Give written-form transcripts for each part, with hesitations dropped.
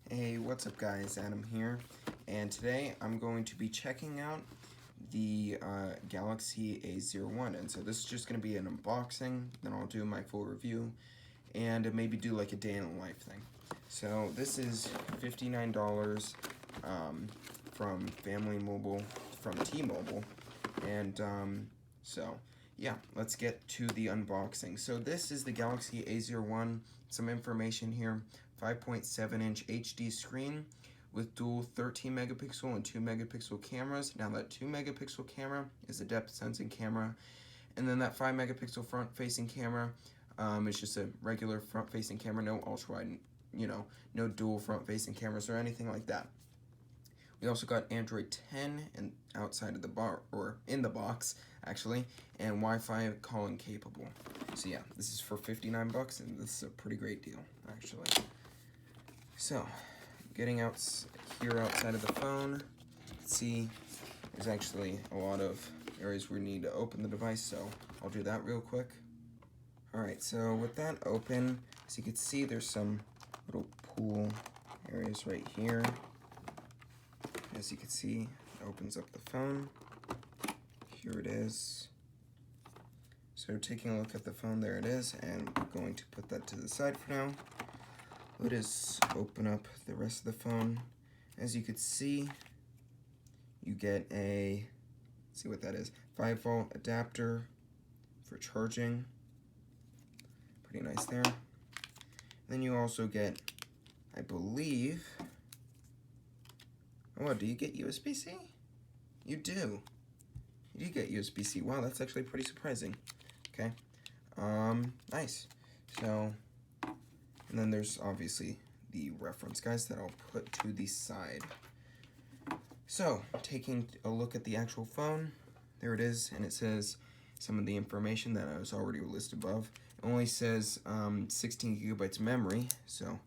Hey, what's up guys, Adam here, and today I'm going to be checking out the Galaxy A01, and so this is just going to be an unboxing, then I'll do my full review, and maybe do like a day in the life thing. So this is $59 from Family Mobile, from T-Mobile, and so yeah, let's get to the unboxing. So this is the Galaxy A01, some information here. 5.7-inch HD screen with dual 13 megapixel and 2 megapixel cameras. Now that 2 megapixel camera is a depth sensing camera, and then that 5 megapixel front facing camera is just a regular front facing camera, no ultra wide, no dual front facing cameras or anything like that. We also got Android 10 and outside of the bar, or in the box actually, and Wi-Fi calling capable. So yeah, this is for 59 bucks, and this is a pretty great deal actually. So, getting out here outside of the phone, see there's actually a lot of areas where we need to open the device, so I'll do that real quick. Alright, so with that open, as you can see, there's some little pool areas right here. As you can see, it opens up the phone. Here it is. So taking a look at the phone, there it is, and I'm going to put that to the side for now. Let us open up the rest of the phone. As you can see, you get a, let's see what that is, 5-volt adapter for charging. Pretty nice there. Then you also get, I believe, oh, do you get USB-C? You do. You do get USB-C. Wow, that's actually pretty surprising. Okay. Nice. So, and then there's obviously the reference guides that I'll put to the side. So, taking a look at the actual phone, there it is, and it says some of the information that I was already listed above. It only says 16 gigabytes memory, so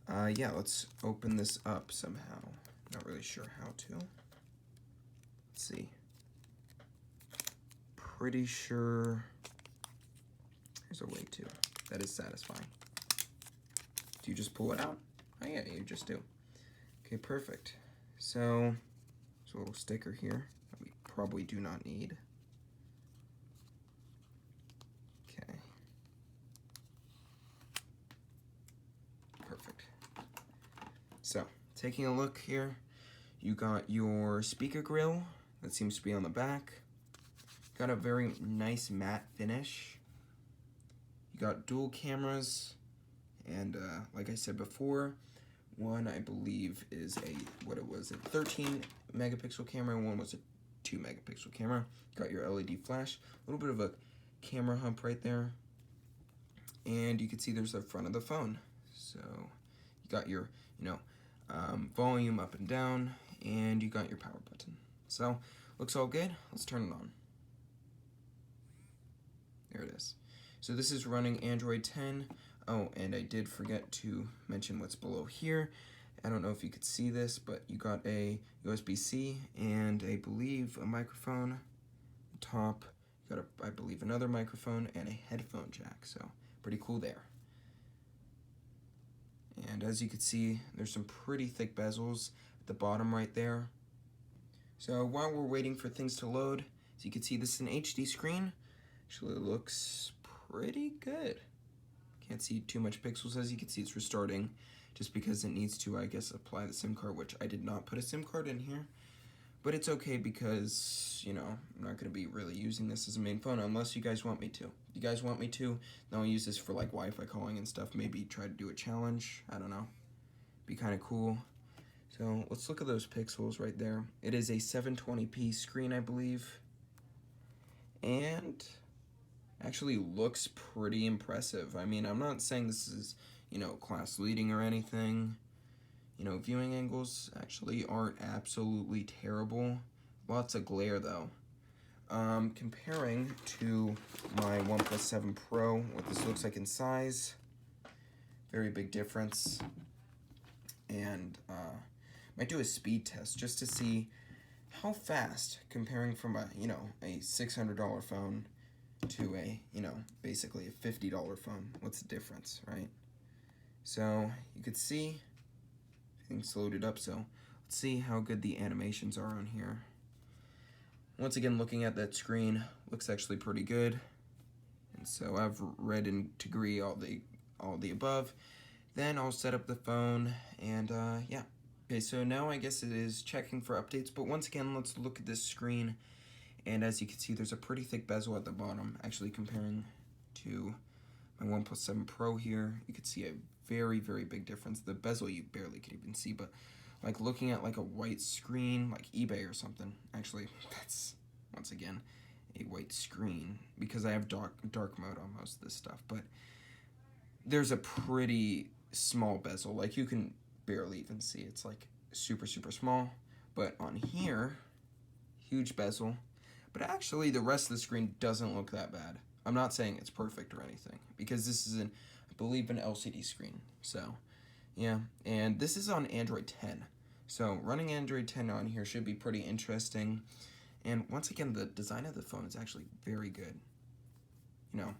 yeah, let's open this up somehow. Not really sure how to. Let's see. Pretty sure there's a way to. That is satisfying. Do you just pull it out? Oh yeah, you just do. Okay, perfect. So, there's a little sticker here that we probably do not need. Okay. Perfect. So, taking a look here, you got your speaker grill that seems to be on the back. Got a very nice matte finish. You got dual cameras. And like I said before, one I believe is a 13 megapixel camera, and one was a 2 megapixel camera. Got your LED flash, a little bit of a camera hump right there. And you can see there's the front of the phone. So you got your, volume up and down, and you got your power button. So looks all good. Let's turn it on. There it is. So this is running Android 10. Oh, and I did forget to mention what's below here. I don't know if you could see this, but you got a USB-C and I believe a microphone. Top, you got I believe another microphone and a headphone jack, so pretty cool there. And as you can see, there's some pretty thick bezels at the bottom right there. So while we're waiting for things to load, as you can see, this is an HD screen. Actually looks pretty good. Can't see too much pixels. As you can see, it's restarting just because it needs to, I guess, apply the SIM card, which I did not put a SIM card in here. But it's okay because, I'm not going to be really using this as a main phone unless you guys want me to. If you guys want me to, then I'll use this for like Wi-Fi calling and stuff. Maybe try to do a challenge. I don't know. Be kind of cool. So let's look at those pixels right there. It is a 720p screen, I believe. And actually looks pretty impressive. I mean, I'm not saying this is, class leading or anything. Viewing angles actually aren't absolutely terrible. Lots of glare though. Comparing to my OnePlus 7 Pro, what this looks like in size, very big difference. And might do a speed test just to see how fast, comparing from a $600 phone to a, basically a $50 phone. What's the difference, right? So you could see everything's loaded up, so let's see how good the animations are on here. Once again, looking at that screen, looks actually pretty good. And so I've read and agree all the above. Then I'll set up the phone, and yeah. Okay, so now I guess it is checking for updates, but once again, let's look at this screen. And as you can see, there's a pretty thick bezel at the bottom. Actually, comparing to my OnePlus 7 Pro here, you can see a very, very big difference. The bezel you barely could even see, but like looking at like a white screen, like eBay or something. Actually, that's, once again, a white screen because I have dark mode on most of this stuff, but there's a pretty small bezel. Like you can barely even see. It's like super, super small, but on here, huge bezel. But actually, the rest of the screen doesn't look that bad. I'm not saying it's perfect or anything, because this is, I believe, an LCD screen. So, yeah. And this is on Android 10. So, running Android 10 on here should be pretty interesting. And once again, the design of the phone is actually very good. You know,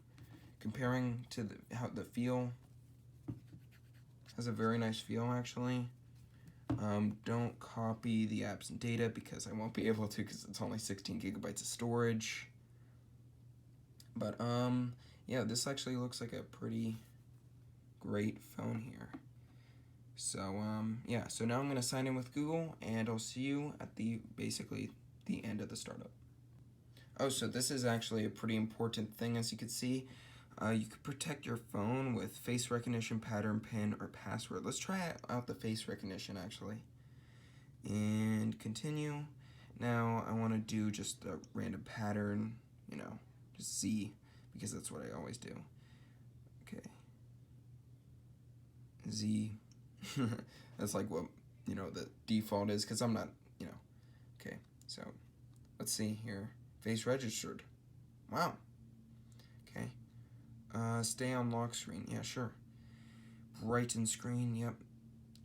comparing to how the feel, has a very nice feel, actually. Don't copy the apps and data because I won't be able to because it's only 16 gigabytes of storage. But, yeah, this actually looks like a pretty great phone here. So, yeah, so now I'm going to sign in with Google, and I'll see you at basically the end of the startup. Oh, so this is actually a pretty important thing, as you can see. You could protect your phone with face recognition, pattern, PIN, or password. Let's try out the face recognition, actually. And continue. Now, I want to do just a random pattern, you know, just Z, because that's what I always do. Okay. Z. That's like what, you know, the default is, because I'm not, you know. Okay, so let's see here. Face registered. Wow. Okay. Stay on lock screen. Yeah, sure. Brighten screen. Yep.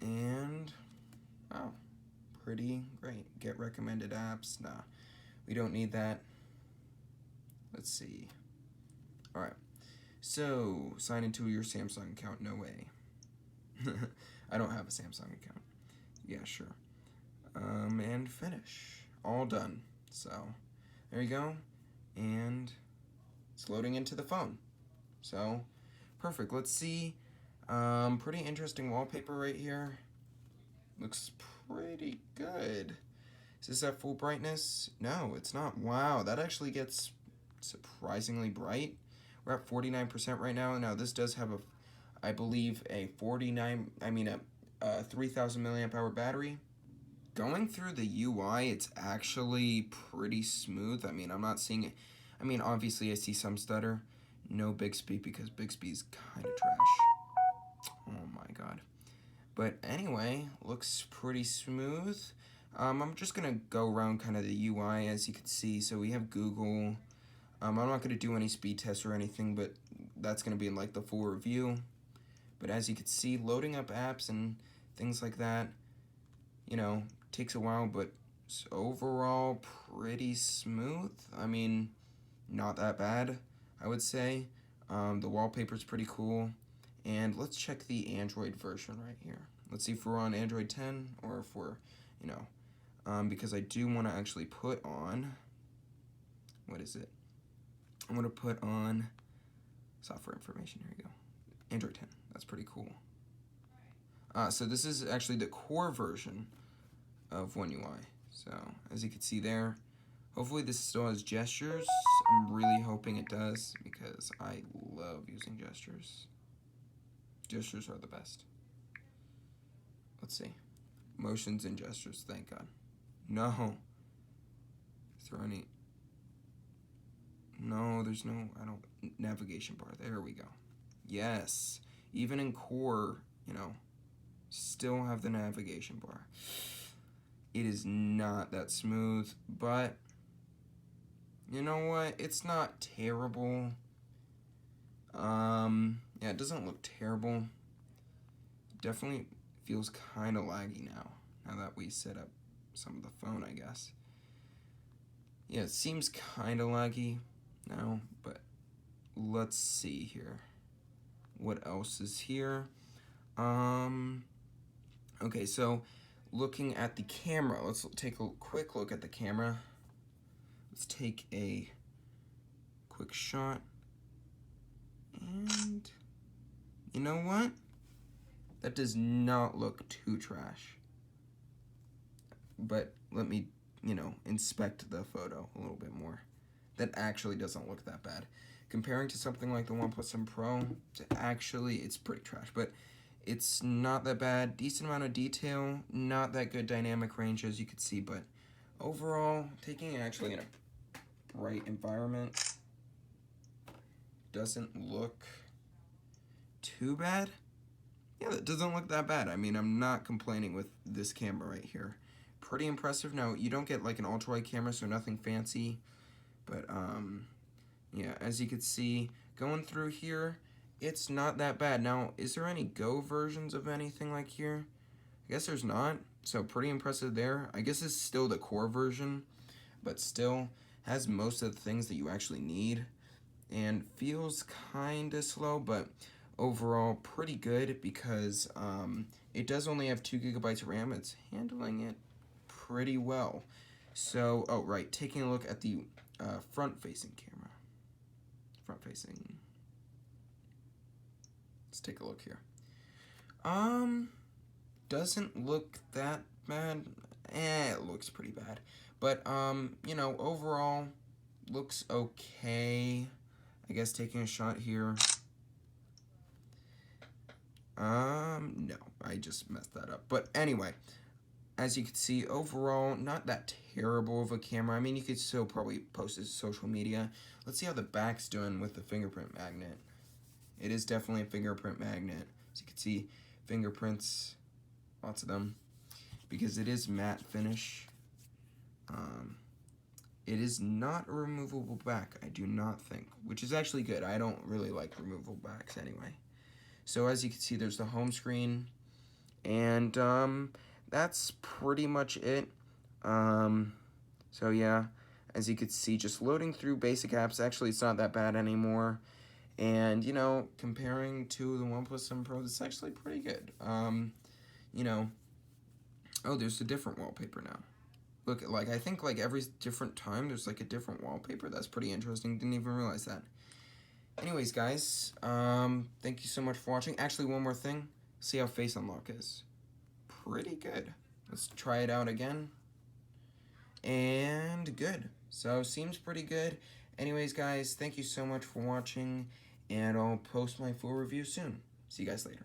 And, wow. Pretty great. Get recommended apps. Nah, we don't need that. Let's see. Alright. So, sign into your Samsung account. No way. I don't have a Samsung account. Yeah, sure. And finish. All done. So, there you go. And it's loading into the phone. So, perfect. Let's see. Pretty interesting wallpaper right here. Looks pretty good. Is this at full brightness? No, it's not. Wow, that actually gets surprisingly bright. We're at 49% right now. Now, this does have I believe, a 3000 milliamp hour battery. Going through the UI, it's actually pretty smooth. I mean, I'm not seeing it. I mean, obviously, I see some stutter. No Bixby, because Bixby's kind of trash. Oh my god. But anyway, looks pretty smooth. I'm just going to go around kind of the UI, as you can see. So we have Google. I'm not going to do any speed tests or anything, but that's going to be in like the full review. But as you can see, loading up apps and things like that, you know, takes a while, but it's overall pretty smooth. I mean, not that bad, I would say. The wallpaper's pretty cool. And let's check the Android version right here. Let's see if we're on Android 10 or if we're, you know, because I do want to actually put on, what is it? I'm going to put on software information. Here we go. Android 10. That's pretty cool. So this is actually the core version of One UI. So as you can see there, hopefully this still has gestures. I'm really hoping it does because I love using gestures. Gestures are the best. Let's see. Motions and gestures, thank God. No. Is there any? No, there's no, navigation bar. There we go. Yes. Even in core, you know, still have the navigation bar. It is not that smooth, but you know what? It's not terrible. Yeah, it doesn't look terrible. Definitely feels kind of laggy now that we set up some of the phone, I guess. Yeah, it seems kind of laggy now, but let's see here. What else is here? Okay, so looking at the camera, let's take a quick look at the camera. Let's take a quick shot. And you know what? That does not look too trash. But let me, inspect the photo a little bit more. That actually doesn't look that bad. Comparing to something like the OnePlus 7 Pro, it's pretty trash, but it's not that bad. Decent amount of detail, not that good dynamic range as you can see, but overall, taking it actually in a bright environment doesn't look too bad. Yeah, it doesn't look that bad. I mean, I'm not complaining with this camera right here. Pretty impressive. Now, you don't get like an ultra-wide camera, so nothing fancy, but yeah, as you can see, going through here, it's not that bad. Now, is there any Go versions of anything like here? I guess there's not, so pretty impressive there. I guess it's still the core version, but still has most of the things that you actually need, and feels kind of slow, but overall pretty good because it does only have 2 gigabytes of RAM. It's handling it pretty well. So, oh right, taking a look at the front-facing camera. Front-facing. Let's take a look here. Doesn't look that bad. It looks pretty bad. But, overall, looks okay. I guess taking a shot here. No, I just messed that up. But anyway, as you can see, overall, not that terrible of a camera. I mean, you could still probably post it to social media. Let's see how the back's doing with the fingerprint magnet. It is definitely a fingerprint magnet. As you can see, fingerprints, lots of them. Because it is matte finish. It is not a removable back, I do not think. Which is actually good. I don't really like removable backs anyway. So as you can see, there's the home screen. And that's pretty much it. So yeah, as you can see, just loading through basic apps, actually it's not that bad anymore. And, comparing to the OnePlus 7 Pro, it's actually pretty good. Oh, there's a different wallpaper now. Look, I think, every different time, there's, a different wallpaper. That's pretty interesting. Didn't even realize that. Anyways, guys, thank you so much for watching. Actually, one more thing. See how Face Unlock is. Pretty good. Let's try it out again. And good. So, seems pretty good. Anyways, guys, thank you so much for watching. And I'll post my full review soon. See you guys later.